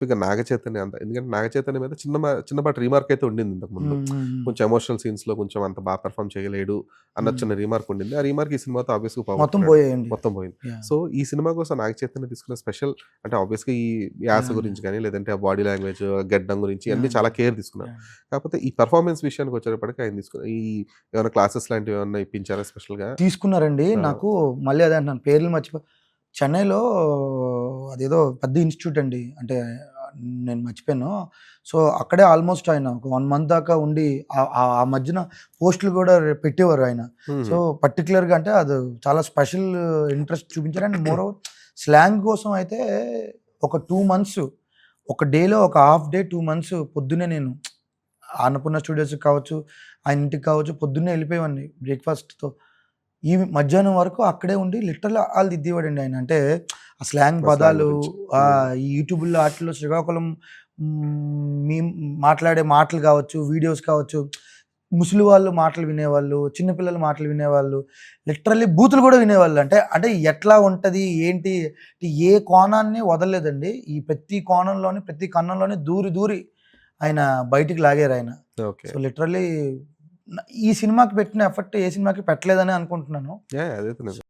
ఇక నాగ చైతన్య అంత ఎందుకంటే నాగ చైతన్య మీద చిన్నపాటి రీమార్క్ అయితే ఉండింది ఇంతకుముందు. హ్మ్. హ్మ్. కొంచెం ఎమోషనల్ సీన్స్‌లో కొంచెం అంత బాగా పెర్ఫార్మ్ చేయలేడు అన్న హ్మ్. చిన్న రీమార్క్ ఉండింది. ఆ రీమార్క్ ఈ సినిమాతో ఆబ్వియస్‌గా మొత్తం పోగొట్టుకున్నాడు. పోయాయండి. మొత్తం పోయింది. యాహ్! సో, ఈ సినిమా కోసం నాగ చైతన్య తీసుకున్న స్పెషల్ అంటే ఆబ్వియస్‌గా ఈ యాస యాహ్! గురించి గాని, లేదంటే ఆ బాడీ లాంగ్వేజ్, గడ్డం గురించి యాహ్! అన్నీ చాలా కేర్ తీసుకున్నారు. యాహ్! కాకపోతే ఈ పెర్ఫార్మన్స్ విషయానికి వచ్చేటప్పటికి ఆయన తీసుకున్న ఏమైనా క్లాసెస్ లాంటివి ఏమన్నా ఇప్పించారా స్పెషల్‌గా? తీసుకున్నారండి. ఆ! నాకు మళ్ళీ అదే అంటున్నాను పేర్లు చెన్నైలో అదేదో పెద్ద ఇన్‌స్టిట్యూట్ అండి. అంటే నేను మర్చిపోయాను. సో, అక్కడే ఆల్‌మోస్ట్ ఆయన ఒక 1 మంత్ దాకా ఉండి ఆ మధ్యన పోస్టులు గూడా పెట్టేవారు ఆయన. సో, హుహు. పర్టిక్యులర్‌గా అంటే అది చాలా స్పెషల్ ఇంట్రెస్ట్ చూపించారు. అండ్ మోర్ ఓవర్ స్లాంగ్ కోసం అయితే ఒక 2 మంత్స్ ఒక డేలో ఒక హాఫ్ డే 2 మంత్స్ పొద్దున్నే నేను అన్నపూర్ణ స్టూడియోస్‌కి కావచ్చు, ఆయన ఇంటికి కావచ్చు పొద్దున్నే ఎళ్ళిపోయేవాడిని బ్రేక్‌ఫాస్ట్‌తో. మధ్యాహ్నం వరకు అక్కడే ఉండి లిటరల్లీ దిద్దేవాడండి ఆయన. అంటే ఆ స్లాంగ్ ఆ స్లాంగ్ పదాలు గురించి. హ్మ్. ఈ యూట్యూబుల్లో ఆటిల్లో శ్రీకాకుళం మేము మాట్లాడే మాటలు కావచ్చు, వీడియోస్ కావచ్చు, ముసలి వాళ్ళు మాటలు వినేవాళ్ళు, చిన్న పిల్లల మాటలు వినేవాళ్ళు, లిటరల్లీ బూతులు కూడా వినేవాళ్ళు. అంటే అంటే ఎట్లా ఉంటది? ఏంటి? ఏ కోణాన్ని వదలలేదండి. ఈ ప్రతి కోణంలోని, ప్రతి కన్నంలోని దూరి దూరి ఆయన బయటికి లాగారాయన. ఓకే. సో, లిటరల్లీ ఈ సినిమాకి పెట్టిన ఎఫర్ట్ ఏ సినిమాకి పెట్టలేదనే అనుకుంటున్నాను. యాహ్! అదైతే నిజం.